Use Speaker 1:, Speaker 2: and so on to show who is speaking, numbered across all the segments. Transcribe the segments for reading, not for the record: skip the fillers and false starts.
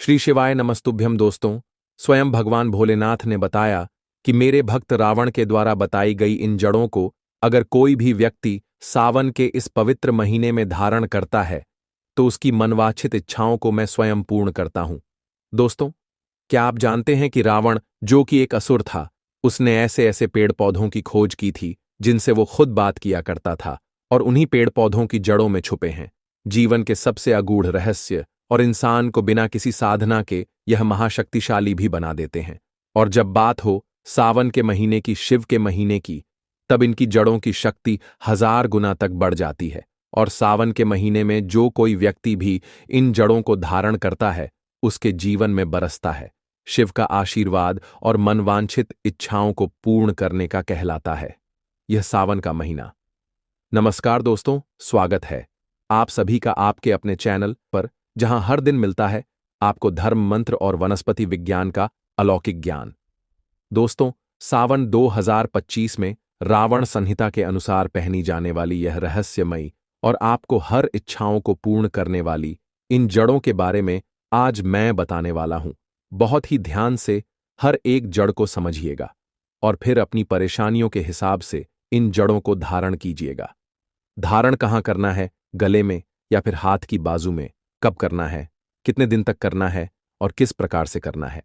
Speaker 1: श्री शिवाय नमस्तुभ्यम दोस्तों। स्वयं भगवान भोलेनाथ ने बताया कि मेरे भक्त रावण के द्वारा बताई गई इन जड़ों को अगर कोई भी व्यक्ति सावन के इस पवित्र महीने में धारण करता है तो उसकी मनवांछित इच्छाओं को मैं स्वयं पूर्ण करता हूं। दोस्तों, क्या आप जानते हैं कि रावण, जो कि एक असुर था, उसने ऐसे ऐसे पेड़ पौधों की खोज की थी जिनसे वो खुद बात किया करता था, और उन्हीं पेड़ पौधों की जड़ों में छुपे हैं जीवन के सबसे अगूढ़ रहस्य, और इंसान को बिना किसी साधना के यह महाशक्तिशाली भी बना देते हैं। और जब बात हो सावन के महीने की, शिव के महीने की, तब इनकी जड़ों की शक्ति 1000 गुना तक बढ़ जाती है। और सावन के महीने में जो कोई व्यक्ति भी इन जड़ों को धारण करता है उसके जीवन में बरसता है शिव का आशीर्वाद और मनवांछित इच्छाओं को पूर्ण करने का कहलाता है यह सावन का महीना। नमस्कार दोस्तों, स्वागत है आप सभी का आपके अपने चैनल पर, जहां हर दिन मिलता है आपको धर्म मंत्र और वनस्पति विज्ञान का अलौकिक ज्ञान। दोस्तों, सावन 2025 में रावण संहिता के अनुसार पहनी जाने वाली यह रहस्यमयी और आपको हर इच्छाओं को पूर्ण करने वाली इन जड़ों के बारे में आज मैं बताने वाला हूं। बहुत ही ध्यान से हर एक जड़ को समझिएगा और फिर अपनी परेशानियों के हिसाब से इन जड़ों को धारण कीजिएगा। धारण कहाँ करना है, गले में या फिर हाथ की बाजू में, कब करना है, कितने दिन तक करना है और किस प्रकार से करना है,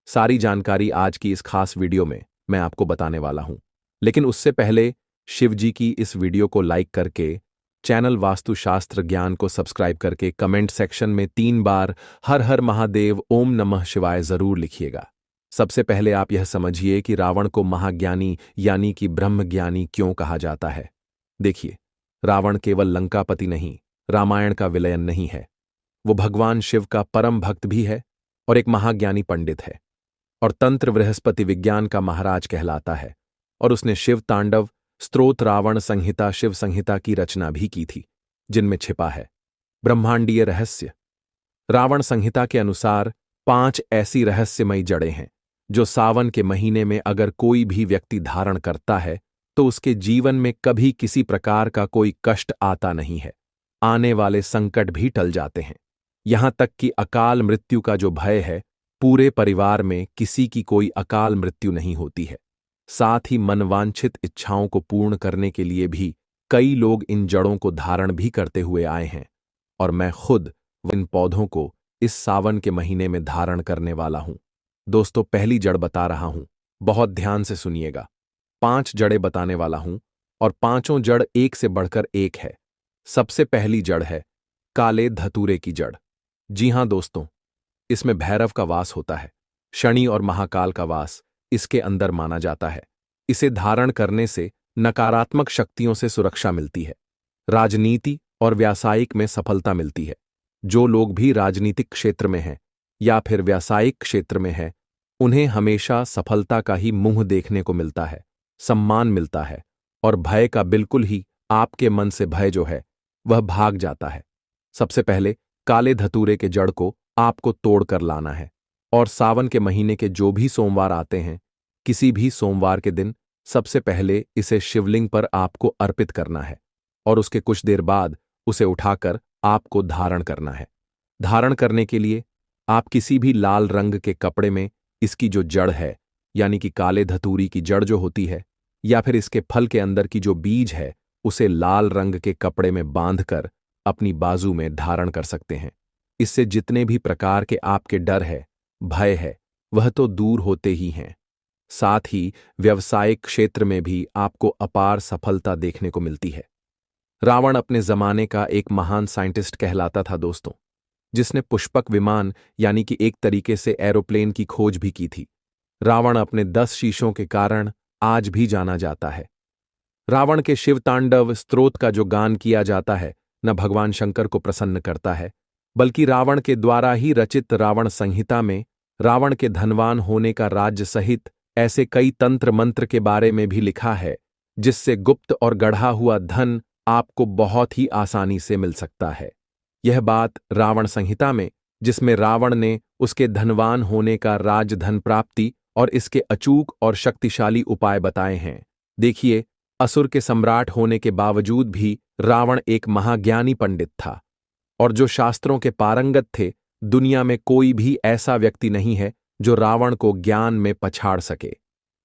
Speaker 1: सारी जानकारी आज की इस खास वीडियो में मैं आपको बताने वाला हूं। लेकिन उससे पहले शिव जी की इस वीडियो को लाइक करके, चैनल वास्तुशास्त्र ज्ञान को सब्सक्राइब करके कमेंट सेक्शन में 3 बार हर हर महादेव ओम नमः शिवाय जरूर लिखिएगा। सबसे पहले आप यह समझिए कि रावण को महाज्ञानी यानी कि ब्रह्मज्ञानी क्यों कहा जाता है। देखिए, रावण केवल लंकापति नहीं, रामायण का विलयन नहीं है, वो भगवान शिव का परम भक्त भी है और एक महाज्ञानी पंडित है और तंत्र बृहस्पति विज्ञान का महाराज कहलाता है। और उसने शिव तांडव, स्तोत्र, रावण संहिता, शिव संहिता की रचना भी की थी, जिनमें छिपा है ब्रह्मांडीय रहस्य। रावण संहिता के अनुसार 5 ऐसी रहस्यमयी जड़ें हैं जो सावन के महीने में अगर कोई भी व्यक्ति धारण करता है तो उसके जीवन में कभी किसी प्रकार का कोई कष्ट आता नहीं है, आने वाले संकट भी टल जाते हैं। यहां तक कि अकाल मृत्यु का जो भय है, पूरे परिवार में किसी की कोई अकाल मृत्यु नहीं होती है। साथ ही मनवांछित इच्छाओं को पूर्ण करने के लिए भी कई लोग इन जड़ों को धारण भी करते हुए आए हैं, और मैं खुद इन पौधों को इस सावन के महीने में धारण करने वाला हूं। दोस्तों, पहली जड़ बता रहा हूं, बहुत ध्यान से सुनिएगा। 5 जड़ें बताने वाला हूं और 5ओं जड़ एक से बढ़कर एक है। सबसे पहली जड़ है काले धतूरे की जड़। जी हां दोस्तों, इसमें भैरव का वास होता है, शनि और महाकाल का वास इसके अंदर माना जाता है। इसे धारण करने से नकारात्मक शक्तियों से सुरक्षा मिलती है, राजनीति और व्यावसायिक में सफलता मिलती है। जो लोग भी राजनीतिक क्षेत्र में हैं या फिर व्यावसायिक क्षेत्र में हैं, उन्हें हमेशा सफलता का ही मुंह देखने को मिलता है, सम्मान मिलता है और भय का बिल्कुल ही आपके मन से भय जो है वह भाग जाता है। सबसे पहले काले धतूरे के जड़ को आपको तोड़कर लाना है और सावन के महीने के जो भी सोमवार आते हैं, किसी भी सोमवार के दिन सबसे पहले इसे शिवलिंग पर आपको अर्पित करना है और उसके कुछ देर बाद उसे उठाकर आपको धारण करना है। धारण करने के लिए आप किसी भी लाल रंग के कपड़े में इसकी जो जड़ है, यानी कि काले धतूरी की जड़ जो होती है, या फिर इसके फल के अंदर की जो बीज है, उसे लाल रंग के कपड़े में बांधकर अपनी बाजू में धारण कर सकते हैं। इससे जितने भी प्रकार के आपके डर है, भय है, वह तो दूर होते ही हैं। साथ ही व्यवसायिक क्षेत्र में भी आपको अपार सफलता देखने को मिलती है। रावण अपने जमाने का एक महान साइंटिस्ट कहलाता था दोस्तों, जिसने पुष्पक विमान यानी कि एक तरीके से एरोप्लेन की खोज भी की थी। रावण अपने 10 शीशों के कारण आज भी जाना जाता है। रावण के शिव तांडव स्तोत्र का जो गान किया जाता है, न भगवान शंकर को प्रसन्न करता है, बल्कि रावण के द्वारा ही रचित रावण संहिता में रावण के धनवान होने का राज्य सहित ऐसे कई तंत्र मंत्र के बारे में भी लिखा है, जिससे गुप्त और गढ़ा हुआ धन आपको बहुत ही आसानी से मिल सकता है। यह बात रावण संहिता में, जिसमें रावण ने उसके धनवान होने का राजधन प्राप्ति और इसके अचूक और शक्तिशाली उपाय बताए हैं। देखिए, असुर के सम्राट होने के बावजूद भी रावण एक महाज्ञानी पंडित था और जो शास्त्रों के पारंगत थे, दुनिया में कोई भी ऐसा व्यक्ति नहीं है जो रावण को ज्ञान में पछाड़ सके।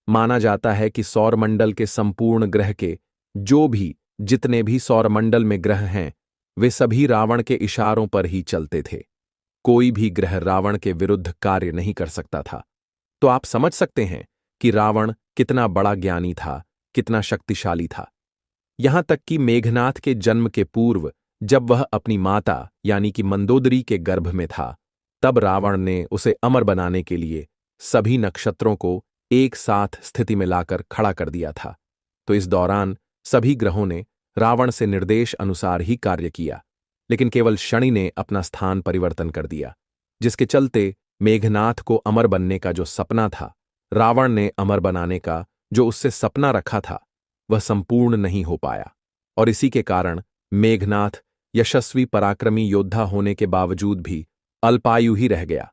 Speaker 1: माना जाता है कि सौरमंडल के संपूर्ण ग्रह के जितने भी सौरमंडल में ग्रह हैं, वे सभी रावण के इशारों पर ही चलते थे। कोई भी ग्रह रावण के विरुद्ध कार्य नहीं कर सकता था। तो आप समझ सकते हैं कि रावण कितना बड़ा ज्ञानी था, कितना शक्तिशाली था। यहां तक कि मेघनाथ के जन्म के पूर्व, जब वह अपनी माता यानी कि मंदोदरी के गर्भ में था, तब रावण ने उसे अमर बनाने के लिए सभी नक्षत्रों को एक साथ स्थिति में लाकर खड़ा कर दिया था। तो इस दौरान सभी ग्रहों ने रावण से निर्देश अनुसार ही कार्य किया, लेकिन केवल शनि ने अपना स्थान परिवर्तन कर दिया, जिसके चलते मेघनाथ को अमर बनने का जो सपना था, रावण ने अमर बनाने का जो उससे सपना रखा था, वह संपूर्ण नहीं हो पाया। और इसी के कारण मेघनाथ यशस्वी पराक्रमी योद्धा होने के बावजूद भी अल्पायु ही रह गया।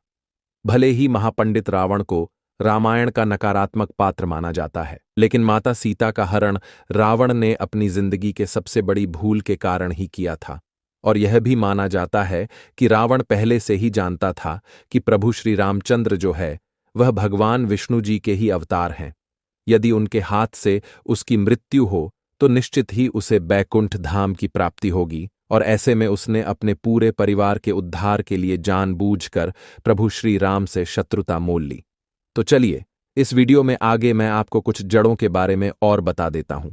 Speaker 1: भले ही महापंडित रावण को रामायण का नकारात्मक पात्र माना जाता है, लेकिन माता सीता का हरण रावण ने अपनी जिंदगी के सबसे बड़ी भूल के कारण ही किया था। और यह भी माना जाता है कि रावण पहले से ही जानता था कि प्रभु श्री रामचंद्र जो है वह भगवान विष्णु जी के ही अवतार हैं। यदि उनके हाथ से उसकी मृत्यु हो तो निश्चित ही उसे बैकुंठ धाम की प्राप्ति होगी, और ऐसे में उसने अपने पूरे परिवार के उद्धार के लिए जानबूझकर प्रभु श्री राम से शत्रुता मोल ली। तो चलिए, इस वीडियो में आगे मैं आपको कुछ जड़ों के बारे में और बता देता हूं,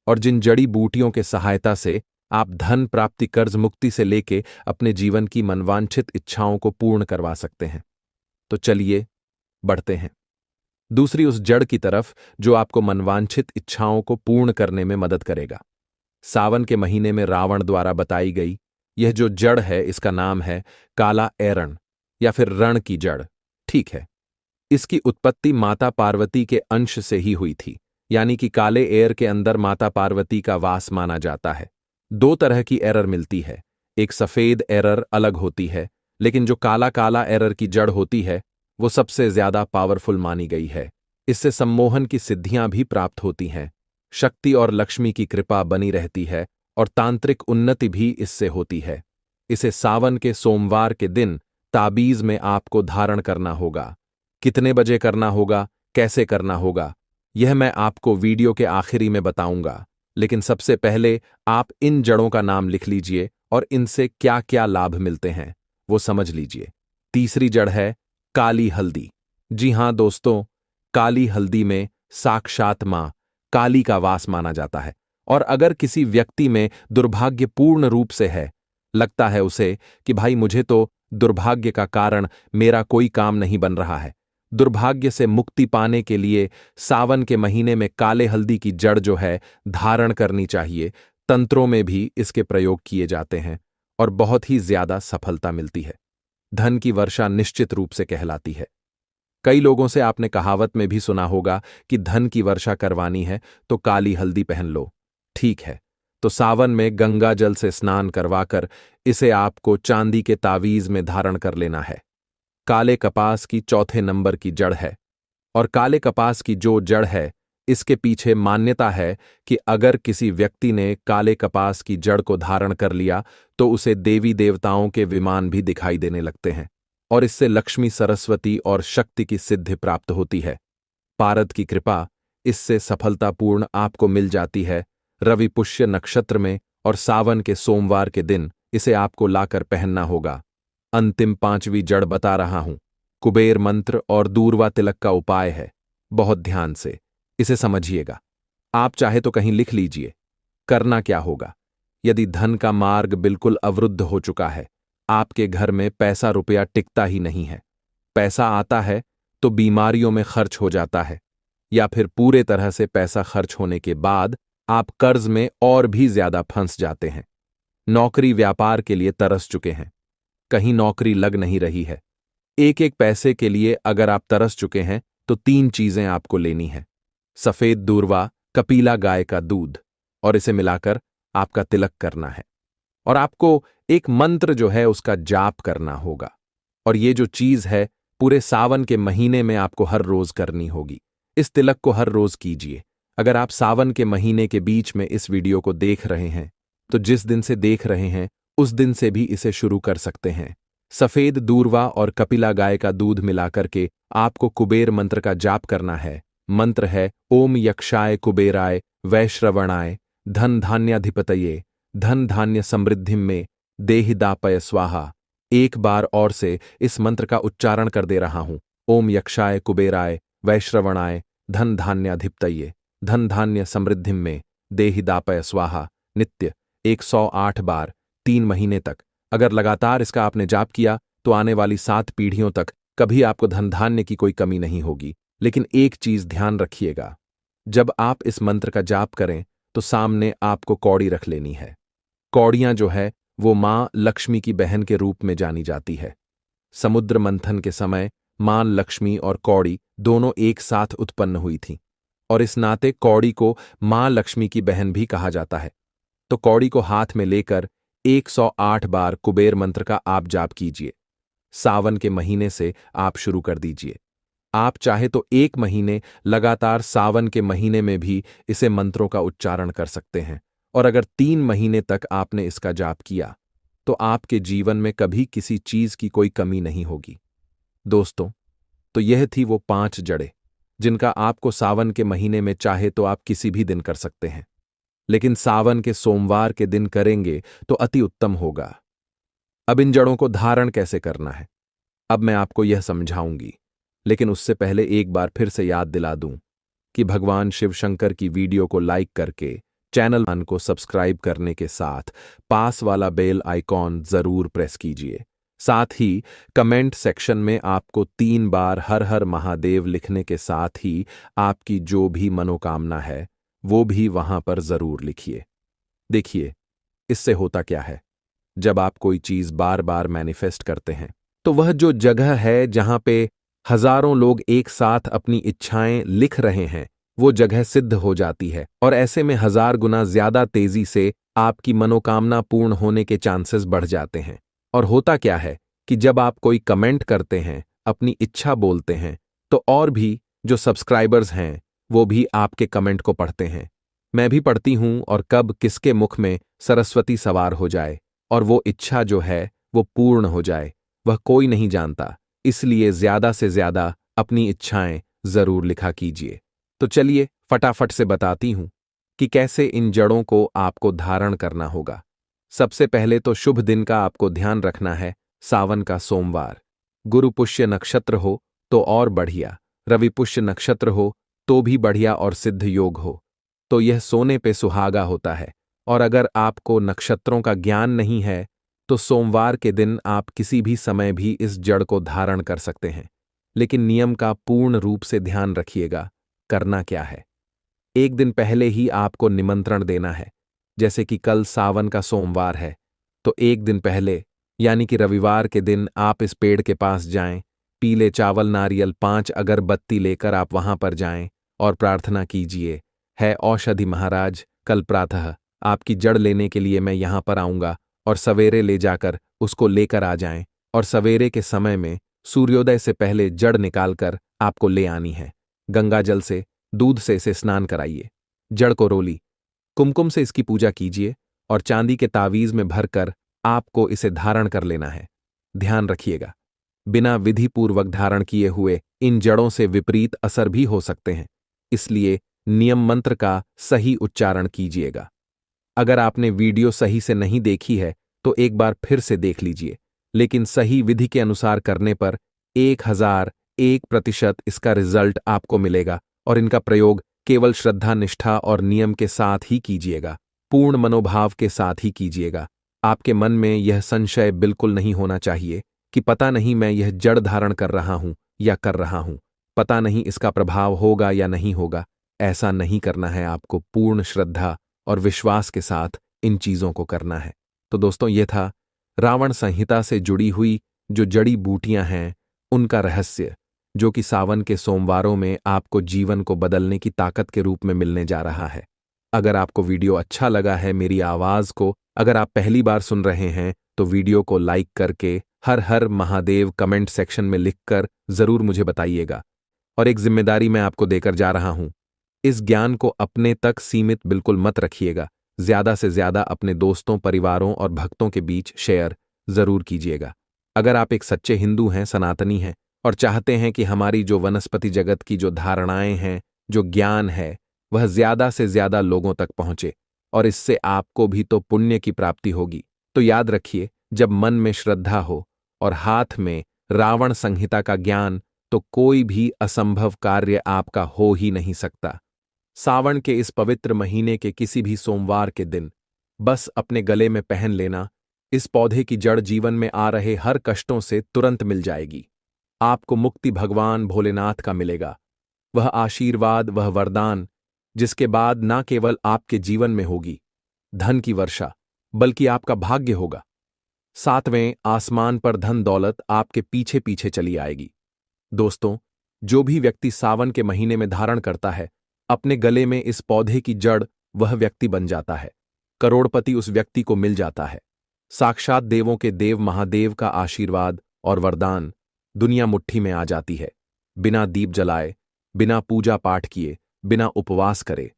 Speaker 1: और जिन जड़ी बूटियों के सहायता से आप धन प्राप्ति, कर्ज मुक्ति से लेके अपने जीवन की मनवांछित इच्छाओं को पूर्ण करवा सकते हैं। तो चलिए बढ़ते हैं दूसरी उस जड़ की तरफ जो आपको मनवांछित इच्छाओं को पूर्ण करने में मदद करेगा। सावन के महीने में रावण द्वारा बताई गई यह जो जड़ है, इसका नाम है काला एरण या फिर रण की जड़। ठीक है, इसकी उत्पत्ति माता पार्वती के अंश से ही हुई थी, यानी कि काले एर के अंदर माता पार्वती का वास माना जाता है। दो तरह की एरर मिलती है, एक सफेद एरर अलग होती है, लेकिन जो काला काला एरर की जड़ होती है वो सबसे ज्यादा पावरफुल मानी गई है। इससे सम्मोहन की सिद्धियां भी प्राप्त होती हैं, शक्ति और लक्ष्मी की कृपा बनी रहती है, और तांत्रिक उन्नति भी इससे होती है। इसे सावन के सोमवार के दिन ताबीज में आपको धारण करना होगा। कितने बजे करना होगा, कैसे करना होगा, यह मैं आपको वीडियो के आखिरी में बताऊंगा, लेकिन सबसे पहले आप इन जड़ों का नाम लिख लीजिए और इनसे क्या क्या लाभ मिलते हैं वो समझ लीजिए। तीसरी जड़ है काली हल्दी। जी हां दोस्तों, काली हल्दी में साक्षात मां काली का वास माना जाता है, और अगर किसी व्यक्ति में दुर्भाग्य पूर्ण रूप से है, लगता है उसे कि भाई मुझे तो दुर्भाग्य का कारण मेरा कोई काम नहीं बन रहा है, दुर्भाग्य से मुक्ति पाने के लिए सावन के महीने में काले हल्दी की जड़ जो है धारण करनी चाहिए। तंत्रों में भी इसके प्रयोग किए जाते हैं और बहुत ही ज्यादा सफलता मिलती है। धन की वर्षा निश्चित रूप से कहलाती है। कई लोगों से आपने कहावत में भी सुना होगा कि धन की वर्षा करवानी है तो काली हल्दी पहन लो। ठीक है, तो सावन में गंगा जल से स्नान करवाकर इसे आपको चांदी के तावीज में धारण कर लेना है। काले कपास की चौथे नंबर की जड़ है, और काले कपास की जो जड़ है इसके पीछे मान्यता है कि अगर किसी व्यक्ति ने काले कपास की जड़ को धारण कर लिया तो उसे देवी देवताओं के विमान भी दिखाई देने लगते हैं, और इससे लक्ष्मी, सरस्वती और शक्ति की सिद्धि प्राप्त होती है। पारद की कृपा इससे सफलतापूर्ण आपको मिल जाती है। रवि पुष्य नक्षत्र में और सावन के सोमवार के दिन इसे आपको लाकर पहनना होगा। अंतिम पांचवी जड़ बता रहा हूं, कुबेर मंत्र और दूर्वा तिलक का उपाय है। बहुत ध्यान से इसे समझिएगा। आप चाहे तो कहीं लिख लीजिए। करना क्या होगा, यदि धन का मार्ग बिल्कुल अवरुद्ध हो चुका है, आपके घर में पैसा रुपया टिकता ही नहीं है, पैसा आता है तो बीमारियों में खर्च हो जाता है, या फिर पूरे तरह से पैसा खर्च होने के बाद आप कर्ज में और भी ज्यादा फंस जाते हैं, नौकरी व्यापार के लिए तरस चुके हैं, कहीं नौकरी लग नहीं रही है, एक एक पैसे के लिए अगर आप तरस चुके हैं तो 3 चीजें आपको लेनी है। सफेद दूर्वा, कपीला गाय का दूध, और इसे मिलाकर आपका तिलक करना है, और आपको एक मंत्र जो है उसका जाप करना होगा। और ये जो चीज है पूरे सावन के महीने में आपको हर रोज करनी होगी। इस तिलक को हर रोज कीजिए। अगर आप सावन के महीने के बीच में इस वीडियो को देख रहे हैं तो जिस दिन से देख रहे हैं उस दिन से भी इसे शुरू कर सकते हैं। सफेद दूर्वा और कपिला गाय का दूध मिलाकर के आपको कुबेर मंत्र का जाप करना है। मंत्र है ओम यक्षाय कुबेराय वैश्रवणाय धन धान्याधिपतये धन धान्य समृद्धिम में देहिदापय स्वाहा। एक बार और से इस मंत्र का उच्चारण कर दे रहा हूं। ओम यक्षाय कुबेराय वैश्रवणाय धन धान्याधिपतये धन धान्य समृद्धिम में देहिदापय स्वाहा। नित्य 108 बार 3 महीने तक। अगर लगातार इसका आपने जाप किया तो आने वाली 7 पीढ़ियों तक कभी आपको धन धान्य की कोई कमी नहीं होगी। लेकिन एक चीज ध्यान रखिएगा, जब आप इस मंत्र का जाप करें तो सामने आपको कौड़ी रख लेनी है। कौड़ियां जो है वो मां लक्ष्मी की बहन के रूप में जानी जाती है। समुद्र मंथन के समय मां लक्ष्मी और कौड़ी दोनों एक साथ उत्पन्न हुई थीं और इस नाते कौड़ी को मां लक्ष्मी की बहन भी कहा जाता है। तो कौड़ी को हाथ में लेकर 108 बार कुबेर मंत्र का आप जाप कीजिए। सावन के महीने से आप शुरू कर दीजिए। आप चाहे तो 1 महीने लगातार सावन के महीने में भी इसे मंत्रों का उच्चारण कर सकते हैं। और अगर 3 महीने तक आपने इसका जाप किया तो आपके जीवन में कभी किसी चीज की कोई कमी नहीं होगी। दोस्तों, तो यह थी वो 5 जड़ें जिनका आपको सावन के महीने में चाहे तो आप किसी भी दिन कर सकते हैं, लेकिन सावन के सोमवार के दिन करेंगे तो अति उत्तम होगा। अब इन जड़ों को धारण कैसे करना है अब मैं आपको यह समझाऊंगी, लेकिन उससे पहले एक बार फिर से याद दिला दूं कि भगवान शिव शंकर की वीडियो को लाइक करके चैनल को सब्सक्राइब करने के साथ पास वाला बेल आइकॉन जरूर प्रेस कीजिए। साथ ही कमेंट सेक्शन में आपको 3 बार हर हर महादेव लिखने के साथ ही आपकी जो भी मनोकामना है वो भी वहां पर जरूर लिखिए। देखिए, इससे होता क्या है, जब आप कोई चीज बार बार मैनिफेस्ट करते हैं तो वह जो जगह है जहां पे हजारों लोग एक साथ अपनी इच्छाएं लिख रहे हैं वो जगह सिद्ध हो जाती है और ऐसे में 1000 गुना ज्यादा तेजी से आपकी मनोकामना पूर्ण होने के चांसेस बढ़ जाते हैं। और होता क्या है कि जब आप कोई कमेंट करते हैं, अपनी इच्छा बोलते हैं, तो और भी जो सब्सक्राइबर्स हैं वो भी आपके कमेंट को पढ़ते हैं। मैं भी पढ़ती हूं और कब किसके मुख में सरस्वती सवार हो जाए और वो इच्छा जो है वो पूर्ण हो जाए वह कोई नहीं जानता। इसलिए ज्यादा से ज्यादा अपनी इच्छाएं जरूर लिखा कीजिए। तो चलिए फटाफट से बताती हूं कि कैसे इन जड़ों को आपको धारण करना होगा। सबसे पहले तो शुभ दिन का आपको ध्यान रखना है। सावन का सोमवार, गुरु पुष्य नक्षत्र हो तो और बढ़िया, रवि पुष्य नक्षत्र हो तो भी बढ़िया और सिद्ध योग हो तो यह सोने पे सुहागा होता है। और अगर आपको नक्षत्रों का ज्ञान नहीं है तो सोमवार के दिन आप किसी भी समय भी इस जड़ को धारण कर सकते हैं। लेकिन नियम का पूर्ण रूप से ध्यान रखिएगा। करना क्या है, एक दिन पहले ही आपको निमंत्रण देना है। जैसे कि कल सावन का सोमवार है तो एक दिन पहले यानी कि रविवार के दिन आप इस पेड़ के पास जाएं, पीले चावल नारियल 5 अगरबत्ती लेकर आप वहां पर जाएं और प्रार्थना कीजिए, है औषधि महाराज, कल प्रातः आपकी जड़ लेने के लिए मैं यहां पर आऊंगा और सवेरे ले जाकर उसको लेकर आ जाएं और सवेरे के समय में सूर्योदय से पहले जड़ निकालकर आपको ले आनी है। गंगा जल से, दूध से इसे स्नान कराइए, जड़ को रोली, कुमकुम से इसकी पूजा कीजिए और चांदी के तावीज में भरकर आपको इसे धारण कर लेना है। ध्यान रखिएगा, बिना विधि पूर्वक धारण किए हुए इन जड़ों से विपरीत असर भी हो सकते हैं, इसलिए नियम मंत्र का सही उच्चारण कीजिएगा। अगर आपने वीडियो सही से नहीं देखी है तो एक बार फिर से देख लीजिए, लेकिन सही विधि के अनुसार करने पर 1001% इसका रिजल्ट आपको मिलेगा। और इनका प्रयोग केवल श्रद्धा, निष्ठा और नियम के साथ ही कीजिएगा, पूर्ण मनोभाव के साथ ही कीजिएगा। आपके मन में यह संशय बिल्कुल नहीं होना चाहिए कि पता नहीं मैं यह जड़ धारण कर रहा हूं या कर रहा हूं, पता नहीं इसका प्रभाव होगा या नहीं होगा। ऐसा नहीं करना है, आपको पूर्ण श्रद्धा और विश्वास के साथ इन चीजों को करना है। तो दोस्तों, यह था रावण संहिता से जुड़ी हुई जो जड़ी बूटियां हैं उनका रहस्य, जो कि सावन के सोमवारों में आपको जीवन को बदलने की ताकत के रूप में मिलने जा रहा है। अगर आपको वीडियो अच्छा लगा है, मेरी आवाज को अगर आप पहली बार सुन रहे हैं तो वीडियो को लाइक करके हर हर महादेव कमेंट सेक्शन में लिखकर जरूर मुझे बताइएगा। और एक जिम्मेदारी मैं आपको देकर जा रहा हूं, इस ज्ञान को अपने तक सीमित बिल्कुल मत रखिएगा, ज्यादा से ज्यादा अपने दोस्तों, परिवारों और भक्तों के बीच शेयर जरूर कीजिएगा। अगर आप एक सच्चे हिंदू हैं, सनातनी हैं और चाहते हैं कि हमारी जो वनस्पति जगत की जो धारणाएं हैं, जो ज्ञान है, वह ज्यादा से ज्यादा लोगों तक पहुंचे और इससे आपको भी तो पुण्य की प्राप्ति होगी, तो याद रखिए, जब मन में श्रद्धा हो और हाथ में रावण संहिता का ज्ञान, तो कोई भी असंभव कार्य आपका हो ही नहीं सकता। सावन के इस पवित्र महीने के किसी भी सोमवार के दिन बस अपने गले में पहन लेना, इस पौधे की जड़ जीवन में आ रहे हर कष्टों से तुरंत मिल जाएगी। आपको मुक्ति भगवान भोलेनाथ का मिलेगा, वह आशीर्वाद, वह वरदान, जिसके बाद ना केवल आपके जीवन में होगी धन की वर्षा, बल्कि आपका भाग्य होगा। सातवें आसमान पर धन दौलत आपके पीछे पीछे चली आएगी। दोस्तों, जो भी व्यक्ति सावन के महीने में धारण करता है अपने गले में इस पौधे की जड़, वह व्यक्ति बन जाता है। करोड़पति उस व्यक्ति को मिल जाता है। साक्षात देवों के देव महादेव का आशीर्वाद और वरदान दुनिया मुट्ठी में आ जाती है। बिना दीप जलाए, बिना पूजा पाठ किए, बिना उपवास करे,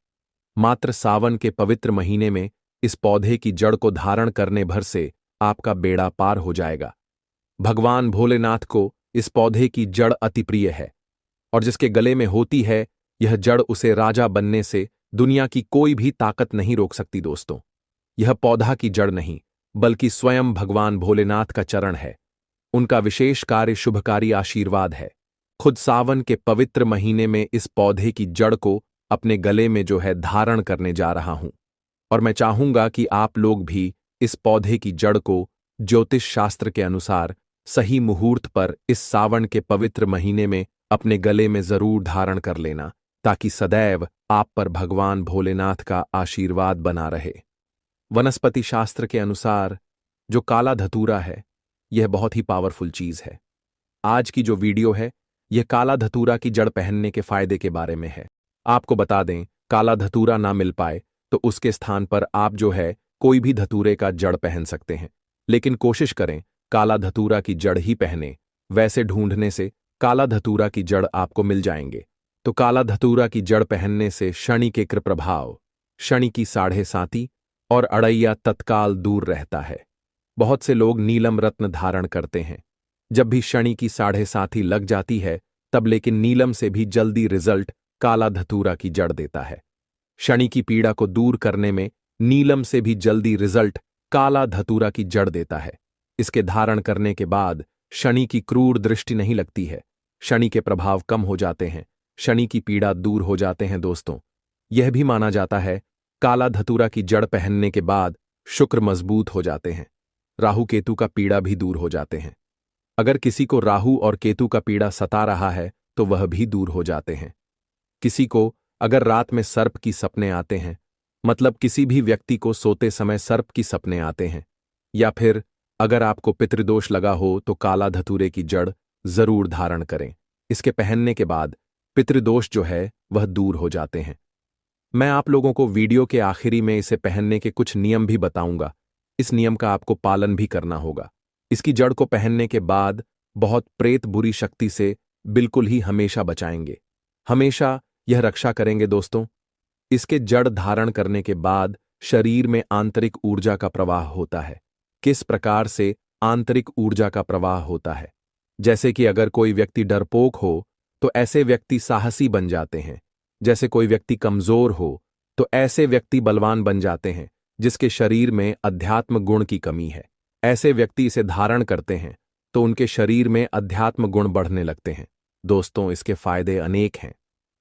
Speaker 1: मात्र सावन के पवित्र महीने में इस पौधे की जड़ को धारण करने भर से आपका बेड़ा पार हो जाएगा। भगवान भोलेनाथ को इस पौधे की जड़ अति प्रिय है और जिसके गले में होती है यह जड़, उसे राजा बनने से दुनिया की कोई भी ताकत नहीं रोक सकती। दोस्तों, यह पौधा की जड़ नहीं, बल्कि स्वयं भगवान भोलेनाथ का चरण है। उनका विशेष कार्य शुभकारी आशीर्वाद है। खुद सावन के पवित्र महीने में इस पौधे की जड़ को अपने गले में जो है धारण करने जा रहा हूं और मैं चाहूंगा कि आप लोग भी इस पौधे की जड़ को ज्योतिष शास्त्र के अनुसार सही मुहूर्त पर इस सावन के पवित्र महीने में अपने गले में जरूर धारण कर लेना, ताकि सदैव आप पर भगवान भोलेनाथ का आशीर्वाद बना रहे। वनस्पति शास्त्र के अनुसार जो काला धतूरा है, यह बहुत ही पावरफुल चीज है। आज की जो वीडियो है, यह काला धतूरा की जड़ पहनने के फायदे के बारे में है। आपको बता दें, काला धतूरा ना मिल पाए तो उसके स्थान पर आप जो है कोई भी धतूरे का जड़ पहन सकते हैं, लेकिन कोशिश करें काला धतूरा की जड़ ही पहने। वैसे ढूंढने से काला धतूरा की जड़ आपको मिल जाएंगे। तो काला धतूरा की जड़ पहनने से शनि के कृप्रभाव, शनि की साढ़े साती और अड़ैया तत्काल दूर रहता है। बहुत से लोग नीलम रत्न धारण करते हैं। जब भी शनि की साढ़े साती लग जाती है तब, लेकिन नीलम से भी जल्दी रिजल्ट काला धतूरा की जड़ देता है। शनि की पीड़ा को दूर करने में नीलम से भी जल्दी रिजल्ट काला धतूरा की जड़ देता है। इसके धारण करने के बाद शनि की क्रूर दृष्टि नहीं लगती है, शनि के प्रभाव कम हो जाते हैं, शनि की पीड़ा दूर हो जाते हैं। दोस्तों, यह भी माना जाता है काला धतूरा की जड़ पहनने के बाद शुक्र मजबूत हो जाते हैं, राहु केतु का पीड़ा भी दूर हो जाते हैं। अगर किसी को राहु और केतु का पीड़ा सता रहा है तो वह भी दूर हो जाते हैं। किसी को अगर रात में सर्प की सपने आते हैं, मतलब किसी भी व्यक्ति को सोते समय सर्प की सपने आते हैं, या फिर अगर आपको पितृदोष लगा हो तो काला धतूरे की जड़ जरूर धारण करें। इसके पहनने के बाद पितृदोष जो है वह दूर हो जाते हैं। मैं आप लोगों को वीडियो के आखिरी में इसे पहनने के कुछ नियम भी बताऊंगा। इस नियम का आपको पालन भी करना होगा। इसकी जड़ को पहनने के बाद बहुत प्रेत बुरी शक्ति से बिल्कुल ही हमेशा बचाएंगे, हमेशा यह रक्षा करेंगे। दोस्तों, इसके जड़ धारण करने के बाद शरीर में आंतरिक ऊर्जा का प्रवाह होता है। किस प्रकार से आंतरिक ऊर्जा का प्रवाह होता है? जैसे कि अगर कोई व्यक्ति डरपोक हो तो ऐसे व्यक्ति साहसी बन जाते हैं। जैसे कोई व्यक्ति कमजोर हो तो ऐसे व्यक्ति बलवान बन जाते हैं। जिसके शरीर में अध्यात्म गुण की कमी है, ऐसे व्यक्ति इसे धारण करते हैं तो उनके शरीर में अध्यात्म गुण बढ़ने लगते हैं। दोस्तों, इसके फायदे अनेक हैं।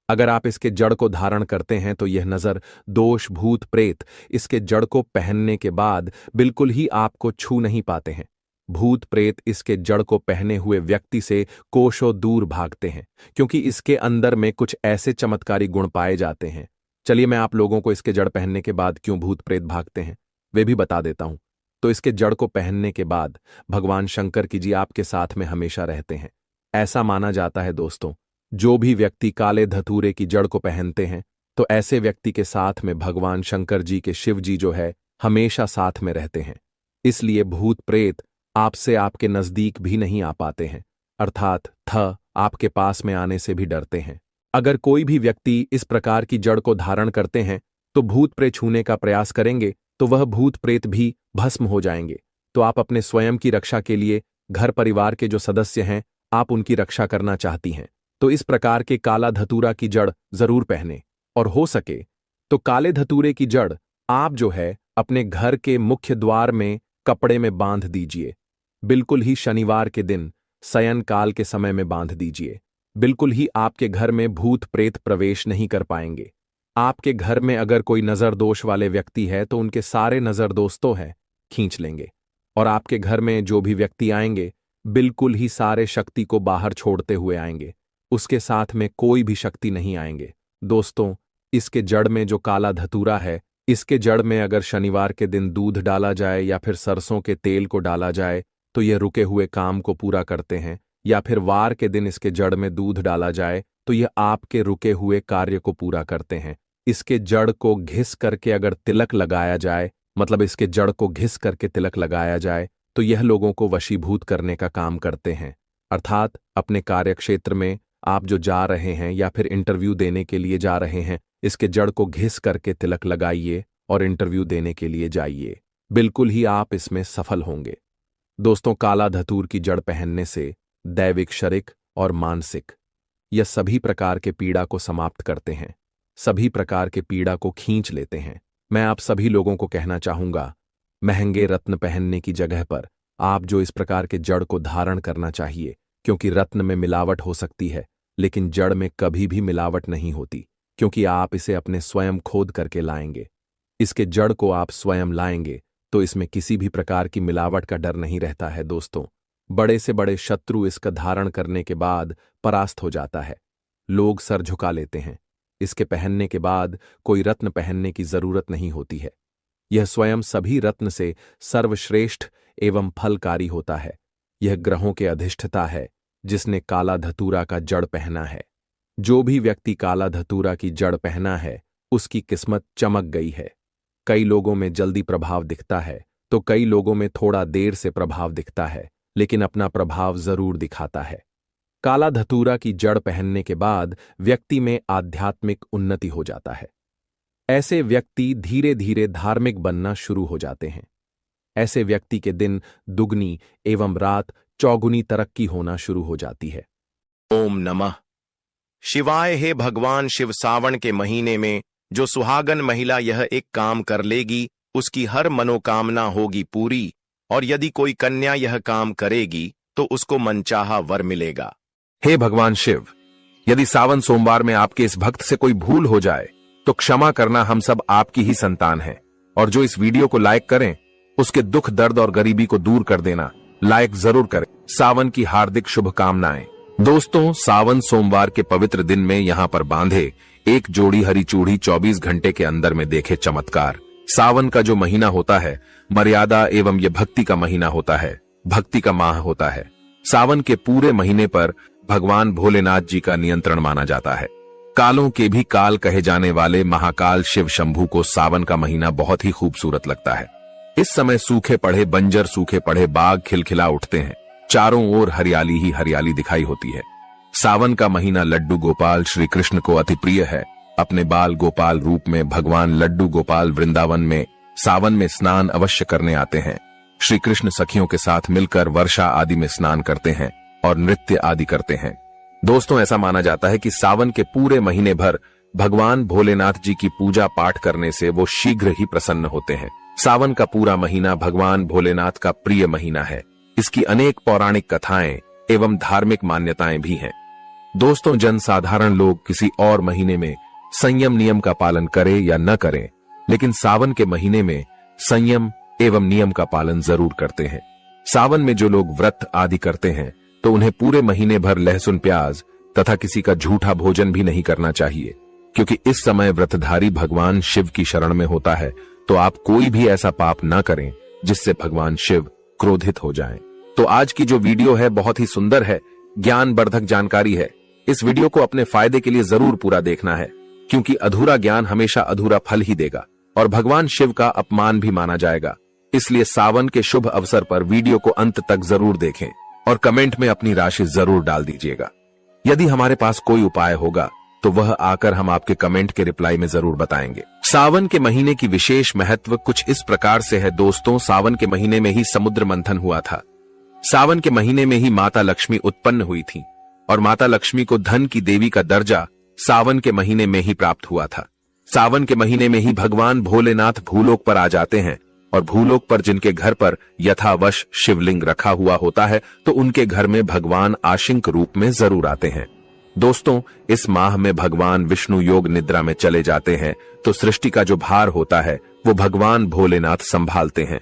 Speaker 1: अगर आप इसके जड़ को धारण करते हैं तो यह नजर, दोष, भूत प्रेत इसके जड़ को पहनने के बाद बिल्कुल ही आपको छू नहीं पाते हैं। भूत प्रेत इसके जड़ को पहने हुए व्यक्ति से कोसों दूर भागते हैं, क्योंकि इसके अंदर में कुछ ऐसे चमत्कारी गुण पाए जाते हैं। चलिए मैं आप लोगों को इसके जड़ पहनने के बाद क्यों भूत प्रेत भागते हैं वे भी बता देता हूं। तो इसके जड़ को पहनने के बाद भगवान शंकर की जी आपके साथ में हमेशा रहते हैं। ऐसा माना जाता है दोस्तों, जो भी व्यक्ति काले धतूरे की जड़ को पहनते हैं तो ऐसे व्यक्ति के साथ में भगवान शंकर जी के शिव जी जो है हमेशा साथ में रहते हैं। इसलिए भूत प्रेत आपसे आपके नजदीक भी नहीं आ पाते हैं, अर्थात आपके पास में आने से भी डरते हैं। अगर कोई भी व्यक्ति इस प्रकार की जड़ को धारण करते हैं तो भूत प्रेत छूने का प्रयास करेंगे तो वह भूत प्रेत भी भस्म हो जाएंगे। तो आप अपने स्वयं की रक्षा के लिए घर परिवार के जो सदस्य हैं, आप उनकी रक्षा करना चाहती हैं, तो इस प्रकार के काला धतूरा की जड़ जरूर पहने। और हो सके तो काले धतूरे की जड़ आप जो है अपने घर के मुख्य द्वार में कपड़े में बांध दीजिए। बिल्कुल ही शनिवार के दिन शयन काल के समय में बांध दीजिए। बिल्कुल ही आपके घर में भूत प्रेत प्रवेश नहीं कर पाएंगे। आपके घर में अगर कोई नजर दोष वाले व्यक्ति है तो उनके सारे नजर दोष तो है खींच लेंगे। और आपके घर में जो भी व्यक्ति आएंगे बिल्कुल ही सारे शक्ति को बाहर छोड़ते हुए आएंगे। उसके साथ में कोई भी शक्ति नहीं आएंगे। दोस्तों, इसके जड़ में जो काला धतूरा है, इसके जड़ में अगर शनिवार के दिन दूध डाला जाए या फिर सरसों के तेल को डाला जाए तो यह रुके हुए काम को पूरा करते हैं, या फिर वार के दिन इसके जड़ में दूध डाला जाए तो यह आपके रुके हुए कार्य को पूरा करते हैं। इसके जड़ को घिस करके अगर तिलक लगाया जाए, मतलब इसके जड़ को घिस करके तिलक लगाया जाए, तो यह लोगों को वशीभूत करने का काम करते हैं। अर्थात अपने कार्यक्षेत्र में आप जो जा रहे हैं या फिर इंटरव्यू देने के लिए जा रहे हैं, इसके जड़ को घिस करके तिलक लगाइए और इंटरव्यू देने के लिए जाइए। बिल्कुल ही आप इसमें सफल होंगे। दोस्तों, काला धतूर की जड़ पहनने से दैविक, शारीरिक और मानसिक यह सभी प्रकार के पीड़ा को समाप्त करते हैं, सभी प्रकार के पीड़ा को खींच लेते हैं। मैं आप सभी लोगों को कहना चाहूंगा, महंगे रत्न पहनने की जगह पर आप जो इस प्रकार के जड़ को धारण करना चाहिए, क्योंकि रत्न में मिलावट हो सकती है लेकिन जड़ में कभी भी मिलावट नहीं होती, क्योंकि आप इसे अपने स्वयं खोद करके लाएंगे। इसके जड़ को आप स्वयं लाएंगे तो इसमें किसी भी प्रकार की मिलावट का डर नहीं रहता है। दोस्तों, बड़े से बड़े शत्रु इसका धारण करने के बाद परास्त हो जाता है। लोग सर झुका लेते हैं। इसके पहनने के बाद कोई रत्न पहनने की जरूरत नहीं होती है। यह स्वयं सभी रत्न से सर्वश्रेष्ठ एवं फलकारी होता है। यह ग्रहों के अधिष्ठता है जिसने काला धतूरा का जड़ पहना है। जो भी व्यक्ति काला धतूरा की जड़ पहना है उसकी किस्मत चमक गई है। कई लोगों में जल्दी प्रभाव दिखता है तो कई लोगों में थोड़ा देर से प्रभाव दिखता है, लेकिन अपना प्रभाव जरूर दिखाता है। काला धतूरा की जड़ पहनने के बाद व्यक्ति में आध्यात्मिक उन्नति हो जाता है। ऐसे व्यक्ति धीरे धीरे धार्मिक बनना शुरू हो जाते हैं। ऐसे व्यक्ति के दिन दुगनी एवं रात चौगुनी तरक्की होना शुरू हो जाती है।
Speaker 2: ओम नमः शिवाय। हे भगवान शिव, सावन के महीने में जो सुहागन महिला यह एक काम कर लेगी उसकी हर मनोकामना होगी पूरी, और यदि कोई कन्या यह काम करेगी तो उसको मनचाहा वर मिलेगा।
Speaker 1: हे भगवान शिव, यदि सावन सोमवार में आपके इस भक्त से कोई भूल हो जाए तो क्षमा करना, हम सब आपकी ही संतान हैं। और जो इस वीडियो को लाइक करें उसके दुख दर्द और गरीबी को दूर कर देना, लाइक जरूर करें। सावन की हार्दिक शुभकामनाएं। दोस्तों, सावन सोमवार के पवित्र दिन में यहाँ पर बांधे एक जोड़ी हरी चूड़ी 24 घंटे के अंदर में देखे चमत्कार। सावन का जो महीना होता है मर्यादा एवं ये भक्ति का महीना होता है, भक्ति का माह होता है। सावन के पूरे महीने पर भगवान भोलेनाथ जी का नियंत्रण माना जाता है। कालों के भी काल कहे जाने वाले महाकाल शिव शंभू को सावन का महीना बहुत ही खूबसूरत लगता है। इस समय सूखे पड़े बंजर, सूखे पड़े बाग खिलखिला उठते हैं। चारों ओर हरियाली ही हरियाली दिखाई होती है। सावन का महीना लड्डू गोपाल श्री कृष्ण को अति प्रिय है। अपने बाल गोपाल रूप में भगवान लड्डू गोपाल वृंदावन में सावन में स्नान अवश्य करने आते हैं। श्री कृष्ण सखियों के साथ मिलकर वर्षा आदि में स्नान करते हैं और नृत्य आदि करते हैं। दोस्तों, ऐसा माना जाता है कि सावन के पूरे महीने भर भगवान भोलेनाथ जी की पूजा पाठ करने से वो शीघ्र ही प्रसन्न होते हैं। सावन का पूरा महीना भगवान भोलेनाथ का प्रिय महीना है। इसकी अनेक पौराणिक कथाएं एवं धार्मिक मान्यताएं भी हैं। दोस्तों, जनसाधारण लोग किसी और महीने में संयम नियम का पालन करें या न करें, लेकिन सावन के महीने में संयम एवं नियम का पालन जरूर करते हैं। सावन में जो लोग व्रत आदि करते हैं तो उन्हें पूरे महीने भर लहसुन, प्याज तथा किसी का झूठा भोजन भी नहीं करना चाहिए, क्योंकि इस समय व्रतधारी भगवान शिव की शरण में होता है। तो आप कोई भी ऐसा पाप न करें जिससे भगवान शिव क्रोधित हो जाएं। तो आज की जो वीडियो है बहुत ही सुंदर है, ज्ञानवर्धक जानकारी है। इस वीडियो को अपने फायदे के लिए जरूर पूरा देखना है, क्योंकि अधूरा ज्ञान हमेशा अधूरा फल ही देगा और भगवान शिव का अपमान भी माना जाएगा। इसलिए सावन के शुभ अवसर पर वीडियो को अंत तक जरूर देखें और कमेंट में अपनी राशि जरूर डाल दीजिएगा। यदि हमारे पास कोई उपाय होगा तो वह आकर हम आपके कमेंट के रिप्लाई में जरूर बताएंगे। सावन के महीने की विशेष महत्व कुछ इस प्रकार से है। दोस्तों, सावन के महीने में ही समुद्र मंथन हुआ था। सावन के महीने में ही माता लक्ष्मी उत्पन्न हुई थी और माता लक्ष्मी को धन की देवी का दर्जा सावन के महीने में ही प्राप्त हुआ था। सावन के महीने में ही भगवान भोलेनाथ भूलोक पर आ जाते हैं और भूलोक पर जिनके घर पर यथावश शिवलिंग रखा हुआ होता है तो उनके घर में भगवान आशिंक रूप में जरूर आते हैं। दोस्तों, इस माह में भगवान विष्णु योग निद्रा में चले जाते हैं तो सृष्टि का जो भार होता है वो भगवान भोलेनाथ संभालते हैं।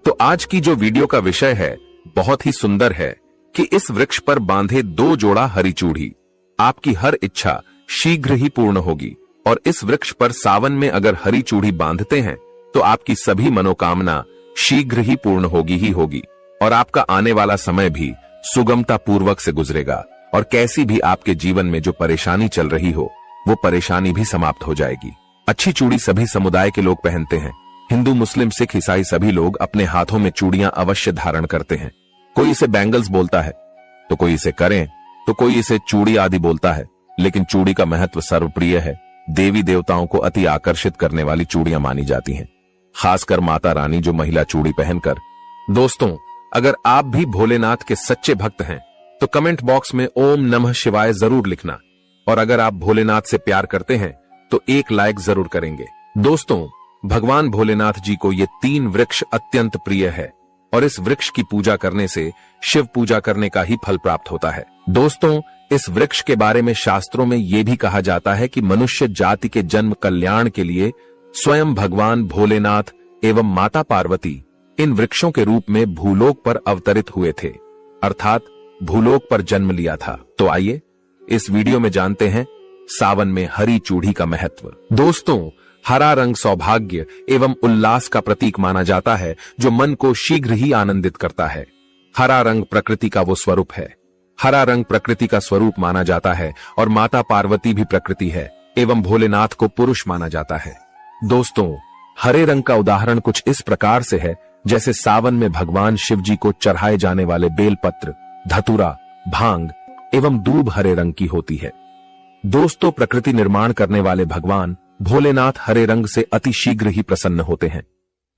Speaker 1: तो आज की जो वीडियो का विषय है बहुत ही सुंदर है कि इस वृक्ष पर बांधे 2 जोड़ा हरी चूड़ी, आपकी हर इच्छा शीघ्र ही पूर्ण होगी। और इस वृक्ष पर सावन में अगर हरी चूड़ी बांधते हैं तो आपकी सभी मनोकामना शीघ्र ही पूर्ण होगी ही होगी और आपका आने वाला समय भी सुगमता पूर्वक से गुजरेगा और कैसी भी आपके जीवन में जो परेशानी चल रही हो वो परेशानी भी समाप्त हो जाएगी। अच्छी चूड़ी सभी समुदाय के लोग पहनते हैं। हिंदू, मुस्लिम, सिख, ईसाई सभी लोग अपने हाथों में चूड़ियां अवश्य धारण करते हैं। कोई इसे बैंगल्स बोलता है तो कोई इसे करें तो कोई इसे चूड़ी आदि बोलता है, लेकिन चूड़ी का महत्व सर्वप्रिय है। देवी देवताओं को अति आकर्षित करने वाली चूड़ियां मानी जाती हैं, खासकर माता रानी जो महिला चूड़ी पहनकर। दोस्तों, अगर आप भी भोलेनाथ के सच्चे भक्त हैं तो कमेंट बॉक्स में ओम नमः शिवाय जरूर लिखना और अगर आप भोलेनाथ से प्यार करते हैं तो एक लाइक जरूर करेंगे। दोस्तों, भगवान भोलेनाथ जी को ये 3 वृक्ष अत्यंत प्रिय है और इस वृक्ष की पूजा करने से शिव पूजा करने का ही फल प्राप्त होता है। दोस्तों, इस वृक्ष के बारे में शास्त्रों में यह भी कहा जाता है कि मनुष्य जाति के जन्म कल्याण के लिए स्वयं भगवान भोलेनाथ एवं माता पार्वती इन वृक्षों के रूप में भूलोक पर अवतरित हुए थे, अर्थात भूलोक पर जन्म लिया था। तो आइए इस वीडियो में जानते हैं सावन में हरी चूड़ी का महत्व। दोस्तों, हरा रंग सौभाग्य एवं उल्लास का प्रतीक माना जाता है जो मन को शीघ्र ही आनंदित करता है। हरा रंग प्रकृति का वो स्वरूप है। हरा रंग प्रकृति का स्वरूप माना जाता है और माता पार्वती भी प्रकृति है एवं भोलेनाथ को पुरुष माना जाता है। दोस्तों, हरे रंग का उदाहरण कुछ इस प्रकार से है जैसे सावन में भगवान शिव जी को चढ़ाए जाने वाले बेलपत्र, धतूरा, भांग एवं दूब हरे रंग की होती है। दोस्तों, प्रकृति निर्माण करने वाले भगवान भोलेनाथ हरे रंग से अति शीघ्र ही प्रसन्न होते हैं।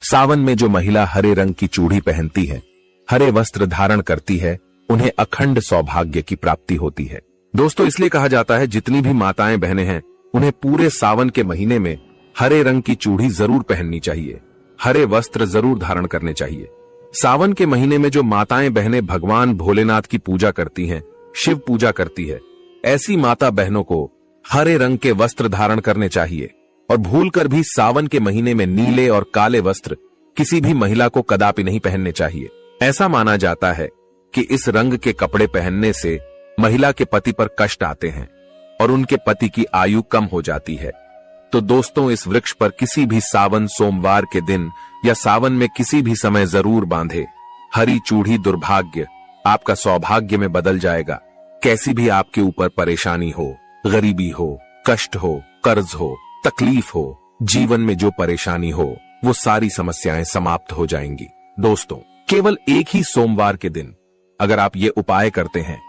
Speaker 1: सावन में जो महिला हरे रंग की चूड़ी पहनती है, हरे वस्त्र धारण करती है, उन्हें अखंड सौभाग्य की प्राप्ति होती है। दोस्तों, इसलिए कहा जाता है जितनी भी माताएं बहनें हैं उन्हें पूरे सावन के महीने में हरे रंग की चूड़ी जरूर पहननी चाहिए, हरे वस्त्र जरूर धारण करने चाहिए। सावन के महीने में जो माताएं बहनें भगवान भोलेनाथ की पूजा करती हैं, शिव पूजा करती है, ऐसी माता बहनों को हरे रंग के वस्त्र धारण करने चाहिए और भूलकर भी सावन के महीने में नीले और काले वस्त्र किसी भी महिला को कदापि नहीं पहनने चाहिए। ऐसा माना जाता है कि इस रंग के कपड़े पहनने से महिला के पति पर कष्ट आते हैं और उनके पति की आयु कम हो जाती है। तो दोस्तों, इस वृक्ष पर किसी भी सावन सोमवार के दिन या सावन में किसी भी समय जरूर बांधे हरी चूड़ी दुर्भाग्य आपका सौभाग्य में बदल जाएगा। कैसी भी आपके ऊपर परेशानी हो, गरीबी हो, कष्ट हो, कर्ज हो, तकलीफ हो, जीवन में जो परेशानी हो वो सारी समस्याएं समाप्त हो जाएंगी। दोस्तों, केवल एक ही सोमवार के दिन अगर आप ये उपाय करते हैं,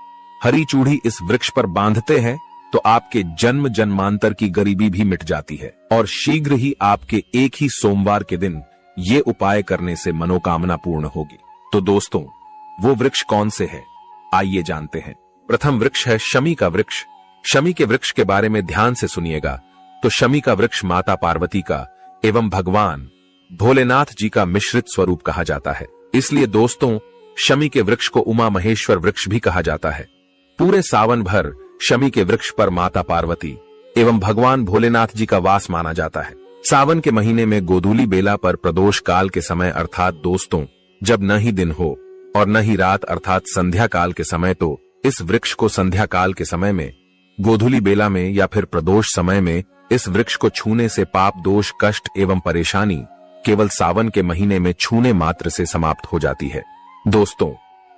Speaker 1: हरी चूड़ी इस वृक्ष पर बांधते हैं, तो आपके जन्म जन्मांतर की गरीबी भी मिट जाती है और शीघ्र ही आपके एक ही सोमवार के दिन ये उपाय करने से मनोकामना पूर्ण होगी। तो दोस्तों, वो वृक्ष कौन से है, आइए जानते हैं। प्रथम वृक्ष है शमी का वृक्ष। शमी के वृक्ष के बारे में ध्यान से सुनिएगा। तो शमी का वृक्ष माता पार्वती का एवं भगवान भोलेनाथ जी का मिश्रित स्वरूप कहा जाता है। इसलिए दोस्तों, शमी के वृक्ष को उमा महेश्वर वृक्ष भी कहा जाता है। पूरे सावन भर शमी के वृक्ष पर माता पार्वती एवं भगवान भोलेनाथ जी का वास माना जाता है। सावन के महीने में गोधूली बेला पर प्रदोष काल के समय अर्थात दोस्तों जब न ही दिन हो और न ही रात अर्थात संध्या काल के समय, तो इस वृक्ष को संध्या काल के समय में, गोधूली बेला में या फिर प्रदोष समय में इस वृक्ष को छूने से पाप, दोष, कष्ट एवं परेशानी केवल सावन के महीने में छूने मात्र से समाप्त हो जाती है। दोस्तों,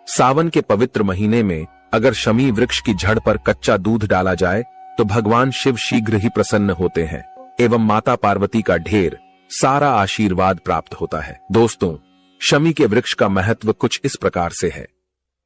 Speaker 1: सावन के पवित्र महीने में अगर शमी वृक्ष की जड़ पर कच्चा दूध डाला जाए तो भगवान शिव शीघ्र ही प्रसन्न होते हैं एवं माता पार्वती का ढेर सारा आशीर्वाद प्राप्त होता है। दोस्तों, शमी के वृक्ष का महत्व कुछ इस प्रकार से है।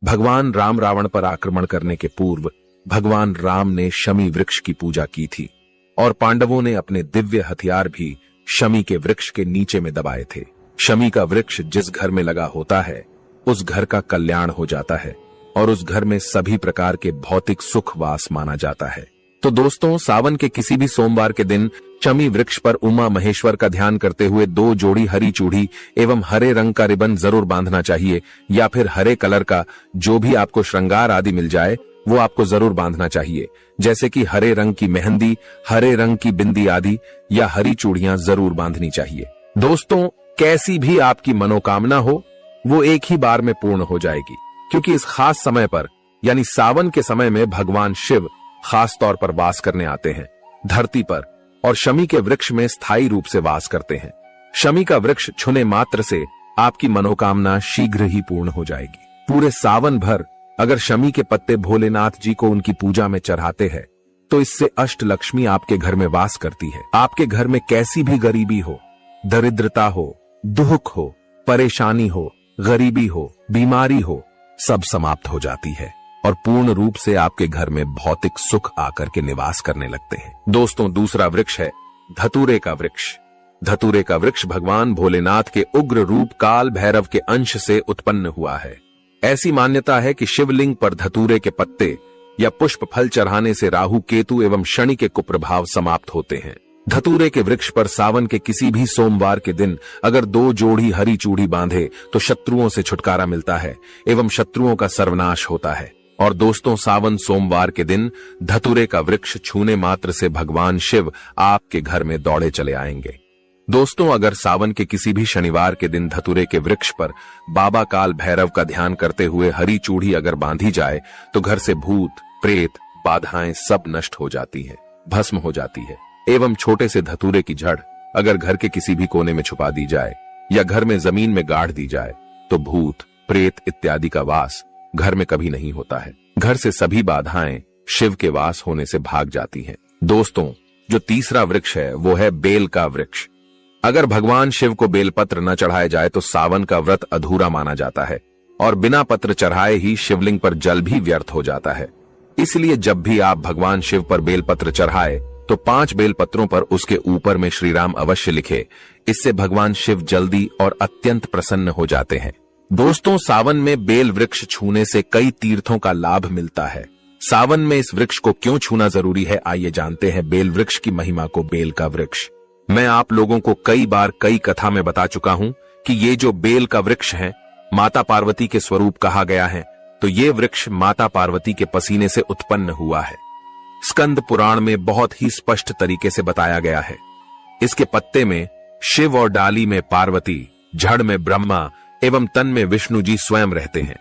Speaker 1: भगवान राम रावण पर आक्रमण करने के पूर्व भगवान राम ने शमी वृक्ष की पूजा की थी और पांडवों ने अपने दिव्य हथियार भी शमी के वृक्ष के नीचे में दबाए थे। शमी का वृक्ष जिस घर में लगा होता है उस घर का कल्याण हो जाता है और उस घर में सभी प्रकार के भौतिक सुख वास माना जाता है। तो दोस्तों, सावन के किसी भी सोमवार के दिन चमी वृक्ष पर उमा महेश्वर का ध्यान करते हुए 2 जोड़ी हरी चूड़ी एवं हरे रंग का रिबन जरूर बांधना चाहिए, या फिर हरे कलर का जो भी आपको श्रृंगार आदि मिल जाए वो आपको जरूर बांधना चाहिए, जैसे कि हरे रंग की मेहंदी, हरे रंग की बिंदी आदि, या हरी चूड़ियां जरूर बांधनी चाहिए। दोस्तों, कैसी भी आपकी मनोकामना हो वो एक ही बार में पूर्ण हो जाएगी, क्योंकि इस खास समय पर यानी सावन के समय में भगवान शिव खास तौर पर वास करने आते हैं धरती पर, और शमी के वृक्ष में स्थायी रूप से वास करते हैं। शमी का वृक्ष छूने मात्र से आपकी मनोकामना शीघ्र ही पूर्ण हो जाएगी। पूरे सावन भर अगर शमी के पत्ते भोलेनाथ जी को उनकी पूजा में चढ़ाते हैं तो इससे अष्टलक्ष्मी आपके घर में वास करती है। आपके घर में कैसी भी गरीबी हो, दरिद्रता हो, दुख हो, परेशानी हो, गरीबी हो, बीमारी हो, सब समाप्त हो जाती है और पूर्ण रूप से आपके घर में भौतिक सुख आकर के निवास करने लगते हैं। दोस्तों, दूसरा वृक्ष है धतूरे का वृक्ष। धतूरे का वृक्ष भगवान भोलेनाथ के उग्र रूप काल भैरव के अंश से उत्पन्न हुआ है। ऐसी मान्यता है कि शिवलिंग पर धतूरे के पत्ते या पुष्प फल चढ़ाने से राहु, केतु एवं शनि के कुप्रभाव समाप्त होते हैं। धतूरे के वृक्ष पर सावन के किसी भी सोमवार के दिन अगर 2 जोड़ी हरी चूड़ी बांधे तो शत्रुओं से छुटकारा मिलता है एवं शत्रुओं का सर्वनाश होता है। और दोस्तों, सावन सोमवार के दिन धतूरे का वृक्ष छूने मात्र से भगवान शिव आपके घर में दौड़े चले आएंगे। दोस्तों, अगर सावन के किसी भी शनिवार के दिन धतूरे के वृक्ष पर बाबा काल भैरव का ध्यान करते हुए हरी चूड़ी अगर बांधी जाए तो घर से भूत, प्रेत, बाधाएं सब नष्ट हो जाती हैं, भस्म हो जाती है। एवं छोटे से धतूरे की जड़ अगर घर के किसी भी कोने में छुपा दी जाए या घर में जमीन में गाड़ दी जाए तो भूत, प्रेत इत्यादि का वास घर में कभी नहीं होता है। घर से सभी बाधाएं शिव के वास होने से भाग जाती हैं। दोस्तों, जो तीसरा वृक्ष है वो है बेल का वृक्ष। अगर भगवान शिव को बेलपत्र न चढ़ाए जाए तो सावन का व्रत अधूरा माना जाता है और बिना पत्र चढ़ाए ही शिवलिंग पर जल भी व्यर्थ हो जाता है। इसलिए जब भी आप भगवान शिव पर बेलपत्र चढ़ाए तो 5 बेलपत्रों पर उसके ऊपर में श्री राम अवश्य लिखे। इससे भगवान शिव जल्दी और अत्यंत प्रसन्न हो जाते हैं। दोस्तों, सावन में बेल वृक्ष छूने से कई तीर्थों का लाभ मिलता है। सावन में इस वृक्ष को क्यों छूना जरूरी है, आइए जानते हैं बेल वृक्ष की महिमा को। बेल का वृक्ष मैं आप लोगों को कई बार कई कथा में बता चुका हूं कि ये जो बेल का वृक्ष है माता पार्वती के स्वरूप कहा गया है। तो ये वृक्ष माता पार्वती के पसीने से उत्पन्न हुआ है। स्कंद पुराण में बहुत ही स्पष्ट तरीके से बताया गया है। इसके पत्ते में शिव और डाली में पार्वती, जड़ में ब्रह्मा एवं तन में विष्णु जी स्वयं रहते हैं।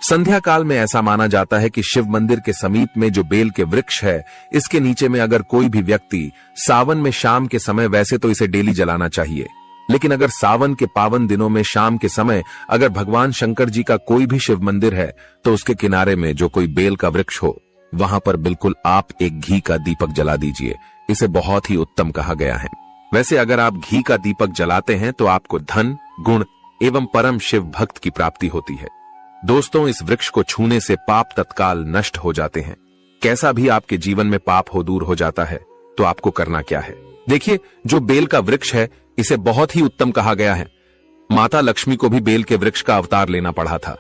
Speaker 1: संध्या काल में ऐसा माना जाता है कि शिव मंदिर के समीप में जो बेल के वृक्ष है इसके नीचे में अगर कोई भी व्यक्ति सावन में शाम के समय, वैसे तो इसे डेली जलाना चाहिए, लेकिन अगर सावन के पावन दिनों में शाम के समय अगर भगवान शंकर जी का कोई भी शिव मंदिर है तो उसके किनारे में जो कोई बेल का वृक्ष हो वहां पर बिल्कुल आप एक घी का दीपक जला दीजिए। इसे बहुत ही उत्तम कहा गया है। वैसे अगर आप घी का दीपक जलाते हैं तो आपको धन, गुण एवं परम शिव भक्त की प्राप्ति होती है। दोस्तों, इस वृक्ष को छूने से पाप तत्काल नष्ट हो जाते हैं। कैसा भी आपके जीवन में पाप हो दूर हो जाता है। तो आपको करना क्या है, देखिए, जो बेल का वृक्ष है इसे बहुत ही उत्तम कहा गया है। माता लक्ष्मी को भी बेल के वृक्ष का अवतार लेना पड़ा था।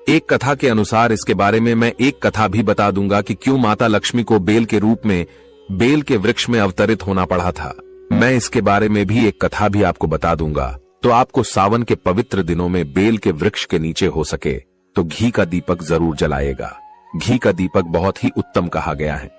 Speaker 1: एक कथा के अनुसार इसके बारे में मैं एक कथा भी बता दूंगा कि क्यों माता लक्ष्मी को बेल के रूप में बेल के वृक्ष में अवतरित होना पड़ा था। मैं इसके बारे में भी एक कथा भी आपको बता दूंगा। तो आपको सावन के पवित्र दिनों में बेल के वृक्ष के नीचे हो सके तो घी का दीपक जरूर जलाएगा। घी का दीपक बहुत ही उत्तम कहा गया है।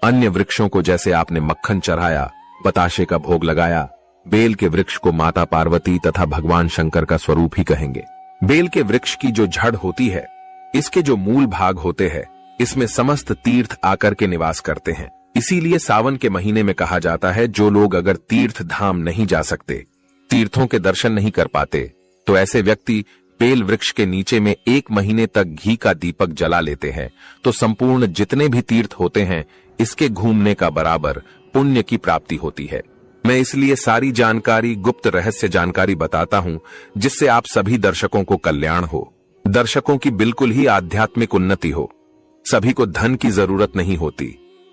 Speaker 1: अन्य वृक्षों को जैसे आपने मक्खन चढ़ाया, बताशे का भोग लगाया, बेल के वृक्ष को माता पार्वती तथा भगवान शंकर का स्वरूप ही कहेंगे। बेल के वृक्ष की जो जड़ होती है, इसके जो मूल भाग होते हैं, इसमें समस्त तीर्थ आकर के निवास करते हैं। इसीलिए सावन के महीने में कहा जाता है जो लोग अगर तीर्थ धाम नहीं जा सकते, तीर्थों के दर्शन नहीं कर पाते, तो ऐसे व्यक्ति बेल वृक्ष के नीचे में 1 महीने तक घी का दीपक जला लेते हैं तो संपूर्ण जितने भी तीर्थ होते हैं इसके घूमने का बराबर पुण्य की प्राप्ति होती है। मैं इसलिए सारी जानकारी, गुप्त रहस्य जानकारी बताता हूं जिससे आप सभी दर्शकों को कल्याण हो, दर्शकों की बिल्कुल ही आध्यात्मिक उन्नति हो। सभी को धन की जरूरत नहीं होती,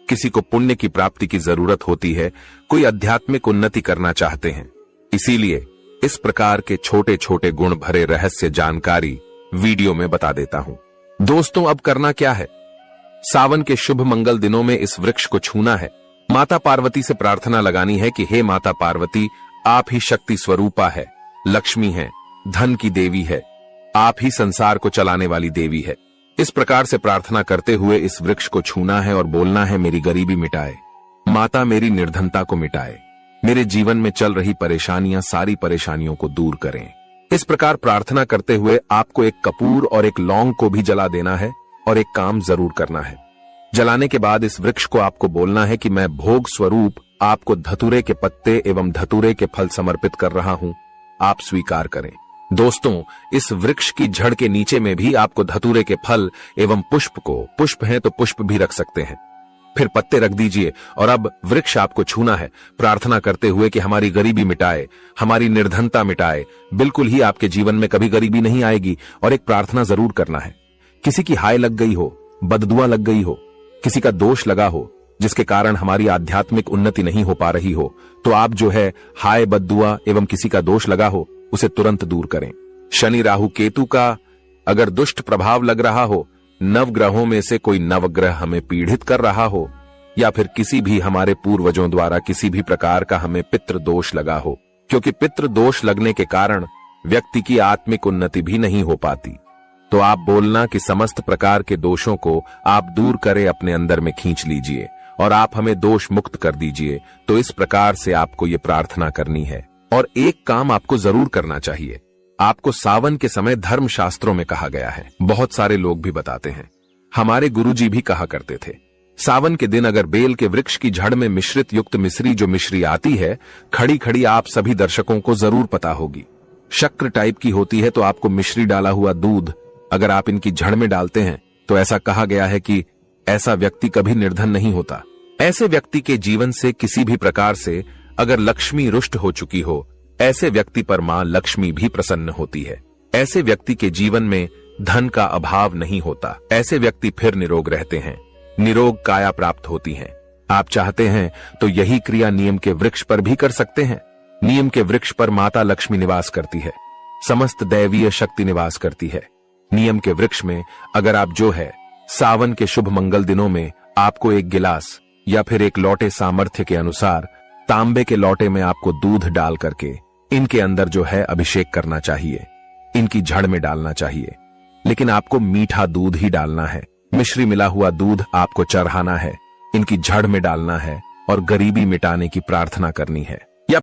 Speaker 1: किसी को पुण्य की प्राप्ति की जरूरत होती है, कोई आध्यात्मिक उन्नति करना चाहते हैं। इसीलिए इस प्रकार के छोटे छोटे गुण भरे रहस्य जानकारी वीडियो में बता देता हूं। दोस्तों, अब करना क्या है? सावन के शुभ मंगल दिनों में इस वृक्ष को छूना है। माता पार्वती से प्रार्थना लगानी है कि हे माता पार्वती, आप ही शक्ति स्वरूपा है, लक्ष्मी है, धन की देवी है, आप ही संसार को चलाने वाली देवी है। इस प्रकार से प्रार्थना करते हुए इस वृक्ष को छूना है और बोलना है, मेरी गरीबी मिटाए माता, मेरी निर्धनता को मिटाए, मेरे जीवन में चल रही परेशानियां, सारी परेशानियों को दूर करें। इस प्रकार प्रार्थना करते हुए आपको एक कपूर और एक लौंग को भी जला देना है और एक काम जरूर करना है। जलाने के बाद इस वृक्ष को आपको बोलना है कि मैं भोग स्वरूप आपको धतूरे के पत्ते एवं धतूरे के फल समर्पित कर रहा हूं, आप स्वीकार करें। दोस्तों, इस वृक्ष की जड़ के नीचे में भी आपको धतूरे के फल एवं पुष्प हैं तो पुष्प भी रख सकते हैं, फिर पत्ते रख दीजिए। और अब वृक्ष आपको छूना है, प्रार्थना करते हुए कि हमारी गरीबी मिटाए, हमारी निर्धनता मिटाए, बिल्कुल ही आपके जीवन में कभी गरीबी नहीं आएगी। और एक प्रार्थना जरूर करना है, किसी की हाय लग गई हो, बददुआ लग गई हो, किसी का दोष लगा हो जिसके कारण हमारी आध्यात्मिक उन्नति नहीं हो पा रही हो, तो आप जो है हाय, बददुआ एवं किसी का दोष लगा हो उसे तुरंत दूर करें। शनि, राहु, केतु का अगर दुष्ट प्रभाव लग रहा हो, नवग्रहों में से कोई नवग्रह हमें पीड़ित कर रहा हो, या फिर किसी भी हमारे पूर्वजों द्वारा किसी भी प्रकार का हमें पितृ दोष लगा हो, क्योंकि पितृ दोष लगने के कारण व्यक्ति की आत्मिक उन्नति भी नहीं हो पाती, तो आप बोलना कि समस्त प्रकार के दोषों को आप दूर करें, अपने अंदर में खींच लीजिए और आप हमें दोष मुक्त कर दीजिए। तो इस प्रकार से आपको ये प्रार्थना करनी है। और एक काम आपको जरूर करना चाहिए, आपको सावन के समय धर्म शास्त्रों में कहा गया है, बहुत सारे लोग भी बताते हैं, हमारे गुरुजी भी कहा करते थे, सावन के दिन अगर बेल के वृक्ष की जड़ में मिश्रित युक्त मिश्री, जो मिश्री आती है खड़ी खड़ी, आप सभी दर्शकों को जरूर पता होगी, शक्कर टाइप की होती है, तो आपको मिश्री डाला हुआ दूध अगर आप इनकी जड़ में डालते हैं तो ऐसा कहा गया है कि ऐसा व्यक्ति कभी निर्धन नहीं होता। ऐसे व्यक्ति के जीवन से किसी भी प्रकार से अगर लक्ष्मी रुष्ट हो चुकी हो, ऐसे व्यक्ति पर मां लक्ष्मी भी प्रसन्न होती है। ऐसे व्यक्ति के जीवन में धन का अभाव नहीं होता, ऐसे व्यक्ति फिर निरोग रहते हैं, निरोग काया प्राप्त होती है। आप चाहते हैं तो यही क्रिया नियम के वृक्ष पर भी कर सकते हैं। नियम के वृक्ष पर माता लक्ष्मी निवास करती है, समस्त दैवीय शक्ति निवास करती है। नियम के वृक्ष में अगर आप जो है सावन के शुभ मंगल दिनों में आपको एक गिलास या फिर एक लोटे सामर्थ्य के अनुसार तांबे के लोटे में आपको दूध डाल करके इनके अंदर जो है अभिषेक करना चाहिए, इनकी जड़ में डालना चाहिए, लेकिन आपको मीठा दूध ही डालना है। मिश्री मिला हुआ दूध आपको चढ़ाना है, इनकी जड़ में डालना है और गरीबी मिटाने की प्रार्थना करनी है।